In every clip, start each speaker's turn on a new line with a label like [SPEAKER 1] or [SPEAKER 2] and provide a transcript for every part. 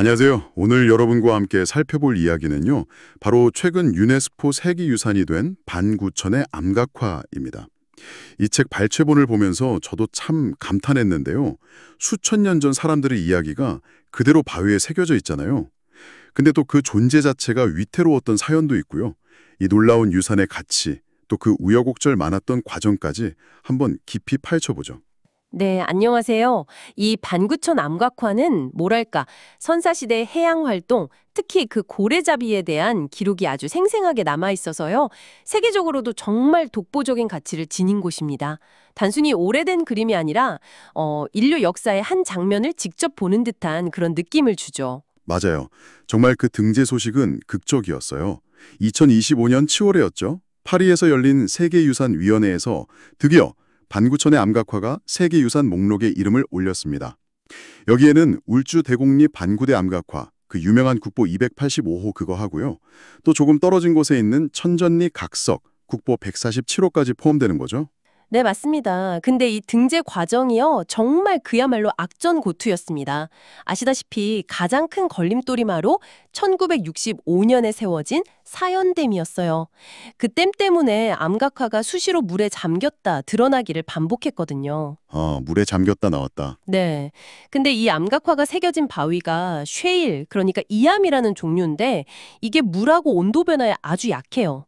[SPEAKER 1] 안녕하세요. 오늘 여러분과 함께 살펴볼 이야기는요. 바로 최근 유네스코 세계유산이 된 반구천의 암각화입니다. 이 책 발췌본을 보면서 저도 참 감탄했는데요. 수천 년 전 사람들의 이야기가 그대로 바위에 새겨져 있잖아요. 근데 또 그 존재 자체가 위태로웠던 사연도 있고요. 이 놀라운 유산의 가치, 또 그 우여곡절 많았던 과정까지 한번 깊이 파헤쳐보죠.
[SPEAKER 2] 네, 안녕하세요. 이 반구천 암각화는 뭐랄까, 선사시대 해양 활동, 특히 그 고래잡이에 대한 기록이 아주 생생하게 남아 있어서요. 세계적으로도 정말 독보적인 가치를 지닌 곳입니다. 단순히 오래된 그림이 아니라 인류 역사의 한 장면을 직접 보는 듯한 그런 느낌을 주죠.
[SPEAKER 1] 맞아요. 정말 그 등재 소식은 극적이었어요. 2025년 7월에였죠. 파리에서 열린 세계유산위원회에서 드디어 반구천의 암각화가 세계유산 목록에 이름을 올렸습니다. 여기에는 울주 대곡리 반구대 암각화, 그 유명한 국보 285호 그거 하고요. 또 조금 떨어진 곳에 있는 천전리 각석, 국보 147호까지 포함되는 거죠.
[SPEAKER 2] 네, 맞습니다. 근데 이 등재 과정이요, 정말 그야말로 악전고투였습니다. 아시다시피 가장 큰 걸림돌이마로 1965년에 세워진 사연댐이었어요. 그 댐 때문에 암각화가 수시로 물에 잠겼다 드러나기를 반복했거든요.
[SPEAKER 1] 물에 잠겼다 나왔다.
[SPEAKER 2] 네. 근데 이 암각화가 새겨진 바위가 쉐일, 그러니까 이암이라는 종류인데 이게 물하고 온도 변화에 아주 약해요.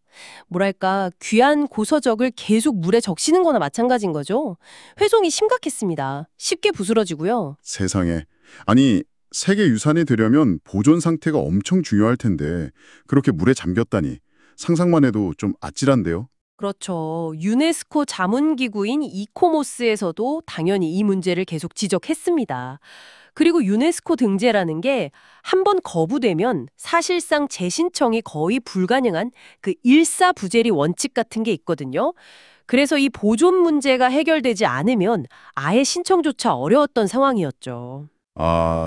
[SPEAKER 2] 뭐랄까, 귀한 고서적을 계속 물에 적시는 거나 마찬가지인 거죠. 회송이 심각했습니다. 쉽게 부스러지고요.
[SPEAKER 1] 세상에. 아니, 세계유산이 되려면 보존 상태가 엄청 중요할 텐데 그렇게 물에 잠겼다니 상상만 해도 좀 아찔한데요.
[SPEAKER 2] 그렇죠. 유네스코 자문기구인 이코모스에서도 당연히 이 문제를 계속 지적했습니다. 그리고 유네스코 등재라는 게 한 번 거부되면 사실상 재신청이 거의 불가능한 그 일사부재리 원칙 같은 게 있거든요. 그래서 이 보존 문제가 해결되지 않으면 아예 신청조차 어려웠던 상황이었죠.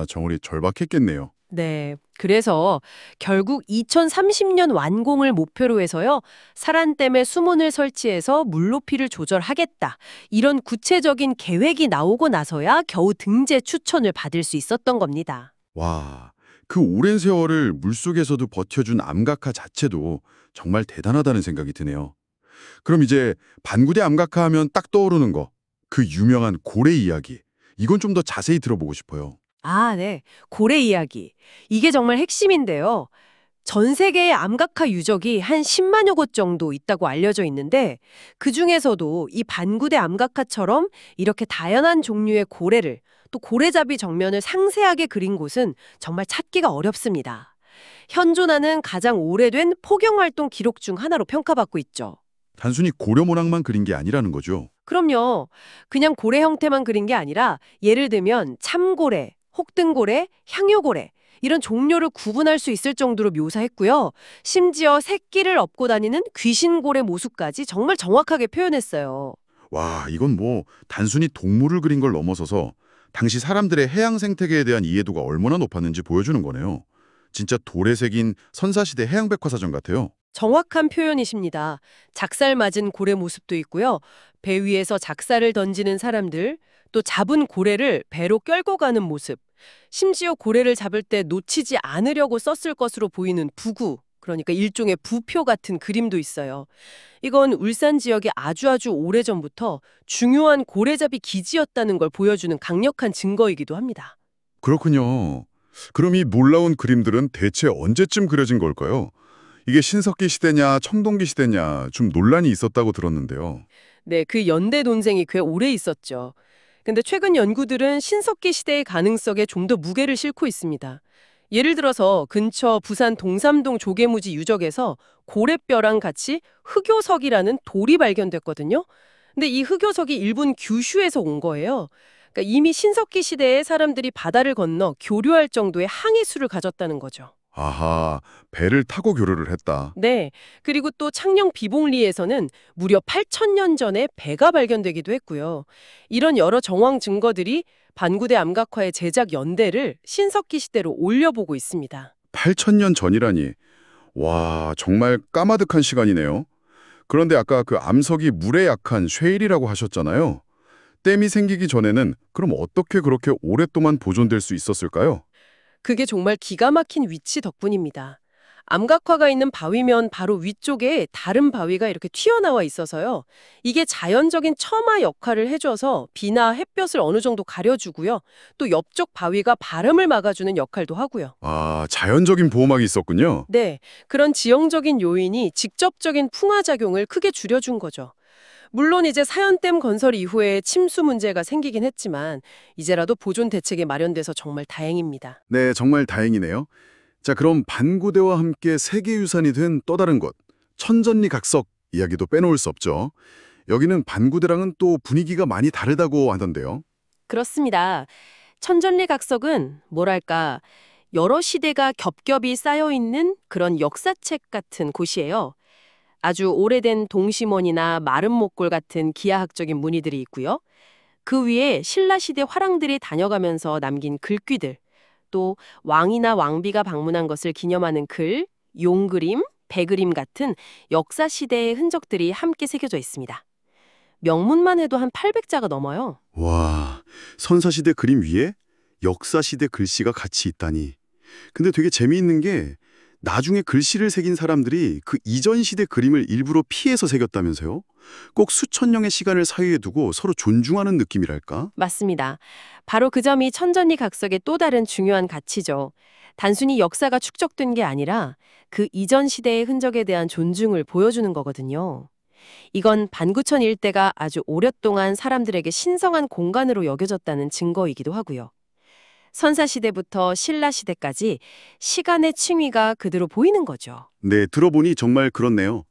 [SPEAKER 1] 정말이 절박했겠네요.
[SPEAKER 2] 네. 그래서 결국 2030년 완공을 목표로 해서요. 사란댐에 수문을 설치해서 물높이를 조절하겠다. 이런 구체적인 계획이 나오고 나서야 겨우 등재 추천을 받을 수 있었던 겁니다.
[SPEAKER 1] 와, 그 오랜 세월을 물속에서도 버텨준 암각화 자체도 정말 대단하다는 생각이 드네요. 그럼 이제 반구대 암각화 하면 딱 떠오르는 거, 그 유명한 고래 이야기. 이건 좀 더 자세히 들어보고 싶어요.
[SPEAKER 2] 아, 네. 고래 이야기. 이게 정말 핵심인데요. 전 세계의 암각화 유적이 한 10만여 곳 정도 있다고 알려져 있는데 그중에서도 이 반구대 암각화처럼 이렇게 다양한 종류의 고래를 또 고래잡이 정면을 상세하게 그린 곳은 정말 찾기가 어렵습니다. 현존하는 가장 오래된 포경활동 기록 중 하나로 평가받고 있죠.
[SPEAKER 1] 단순히 고려 모낭만 그린 게 아니라는 거죠.
[SPEAKER 2] 그럼요. 그냥 고래 형태만 그린 게 아니라 예를 들면 참고래, 혹등고래, 향유고래 이런 종류를 구분할 수 있을 정도로 묘사했고요. 심지어 새끼를 업고 다니는 귀신고래 모습까지 정말 정확하게 표현했어요.
[SPEAKER 1] 와, 이건 뭐 단순히 동물을 그린 걸 넘어서서 당시 사람들의 해양 생태계에 대한 이해도가 얼마나 높았는지 보여주는 거네요. 진짜 돌에 새긴 선사시대 해양백화사전 같아요.
[SPEAKER 2] 정확한 표현이십니다. 작살 맞은 고래 모습도 있고요. 배 위에서 작살을 던지는 사람들, 또 잡은 고래를 배로 끌고 가는 모습, 심지어 고래를 잡을 때 놓치지 않으려고 썼을 것으로 보이는 부구, 그러니까 일종의 부표 같은 그림도 있어요. 이건 울산 지역의 아주 오래전부터 중요한 고래잡이 기지였다는 걸 보여주는 강력한 증거이기도 합니다.
[SPEAKER 1] 그렇군요. 그럼 이 놀라운 그림들은 대체 언제쯤 그려진 걸까요? 이게 신석기 시대냐 청동기 시대냐 좀 논란이 있었다고 들었는데요.
[SPEAKER 2] 네, 그 연대 논쟁이 꽤 오래 있었죠. 근데 최근 연구들은 신석기 시대의 가능성에 좀 더 무게를 싣고 있습니다. 예를 들어서 근처 부산 동삼동 조개무지 유적에서 고래뼈랑 같이 흑요석이라는 돌이 발견됐거든요. 근데 이 흑요석이 일본 규슈에서 온 거예요. 그러니까 이미 신석기 시대에 사람들이 바다를 건너 교류할 정도의 항해수를 가졌다는 거죠.
[SPEAKER 1] 아하, 배를 타고 교류를 했다.
[SPEAKER 2] 네. 그리고 또 창녕 비봉리에서는 무려 8천년 전에 배가 발견되기도 했고요. 이런 여러 정황 증거들이 반구대 암각화의 제작 연대를 신석기 시대로 올려보고 있습니다.
[SPEAKER 1] 8천년 전이라니. 와, 정말 까마득한 시간이네요. 그런데 아까 그 암석이 물에 약한 쉐일이라고 하셨잖아요. 댐이 생기기 전에는 그럼 어떻게 그렇게 오랫동안 보존될 수 있었을까요?
[SPEAKER 2] 그게 정말 기가 막힌 위치 덕분입니다. 암각화가 있는 바위면 바로 위쪽에 다른 바위가 이렇게 튀어나와 있어서요. 이게 자연적인 처마 역할을 해줘서 비나 햇볕을 어느 정도 가려주고요. 또 옆쪽 바위가 바람을 막아주는 역할도 하고요.
[SPEAKER 1] 아, 자연적인 보호막이 있었군요.
[SPEAKER 2] 네, 그런 지형적인 요인이 직접적인 풍화작용을 크게 줄여준 거죠. 물론 이제 사연댐 건설 이후에 침수 문제가 생기긴 했지만 이제라도 보존 대책이 마련돼서 정말 다행입니다.
[SPEAKER 1] 네, 정말 다행이네요. 자, 그럼 반구대와 함께 세계유산이 된 또 다른 곳, 천전리 각석 이야기도 빼놓을 수 없죠. 여기는 반구대랑은 또 분위기가 많이 다르다고 하던데요.
[SPEAKER 2] 그렇습니다. 천전리 각석은 뭐랄까 여러 시대가 겹겹이 쌓여 있는 그런 역사책 같은 곳이에요. 아주 오래된 동심원이나 마른 목골 같은 기하학적인 무늬들이 있고요. 그 위에 신라시대 화랑들이 다녀가면서 남긴 글귀들, 또 왕이나 왕비가 방문한 것을 기념하는 글, 용그림, 배그림 같은 역사시대의 흔적들이 함께 새겨져 있습니다. 명문만 해도 한 800자가 넘어요.
[SPEAKER 1] 와, 선사시대 그림 위에 역사시대 글씨가 같이 있다니. 근데 되게 재미있는 게 나중에 글씨를 새긴 사람들이 그 이전 시대 그림을 일부러 피해서 새겼다면서요? 꼭 수천 년의 시간을 사이에 두고 서로 존중하는 느낌이랄까?
[SPEAKER 2] 맞습니다. 바로 그 점이 천전리 각석의 또 다른 중요한 가치죠. 단순히 역사가 축적된 게 아니라 그 이전 시대의 흔적에 대한 존중을 보여주는 거거든요. 이건 반구천 일대가 아주 오랫동안 사람들에게 신성한 공간으로 여겨졌다는 증거이기도 하고요. 선사시대부터 신라시대까지 시간의 층위가 그대로 보이는 거죠.
[SPEAKER 1] 네, 들어보니 정말 그렇네요.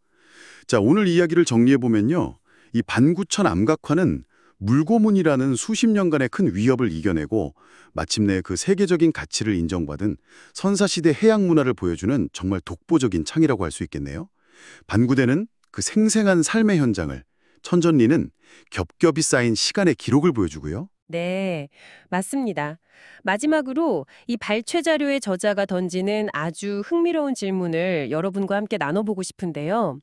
[SPEAKER 1] 자, 오늘 이야기를 정리해보면요. 이 반구천 암각화는 물고문이라는 수십 년간의 큰 위협을 이겨내고 마침내 그 세계적인 가치를 인정받은 선사시대 해양 문화를 보여주는 정말 독보적인 창이라고 할 수 있겠네요. 반구대는 그 생생한 삶의 현장을, 천전리는 겹겹이 쌓인 시간의 기록을 보여주고요.
[SPEAKER 2] 네, 맞습니다. 마지막으로 이 발췌 자료의 저자가 던지는 아주 흥미로운 질문을 여러분과 함께 나눠보고 싶은데요.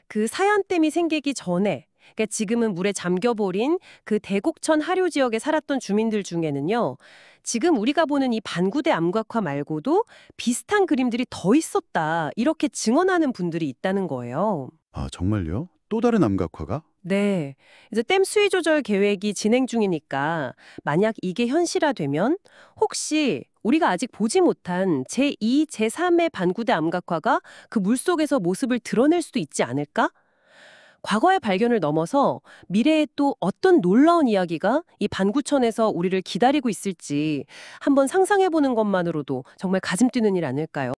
[SPEAKER 2] 그 사연댐이 생기기 전에, 그러니까 지금은 물에 잠겨버린 그 대곡천 하류 지역에 살았던 주민들 중에는요, 지금 우리가 보는 이 반구대 암각화 말고도 비슷한 그림들이 더 있었다, 이렇게 증언하는 분들이 있다는 거예요.
[SPEAKER 1] 아, 정말요? 또 다른 암각화가?
[SPEAKER 2] 네. 이제 댐 수위 조절 계획이 진행 중이니까 만약 이게 현실화되면 혹시 우리가 아직 보지 못한 제2, 제3의 반구대 암각화가 그 물속에서 모습을 드러낼 수도 있지 않을까? 과거의 발견을 넘어서 미래에 또 어떤 놀라운 이야기가 이 반구천에서 우리를 기다리고 있을지 한번 상상해보는 것만으로도 정말 가슴 뛰는 일 아닐까요?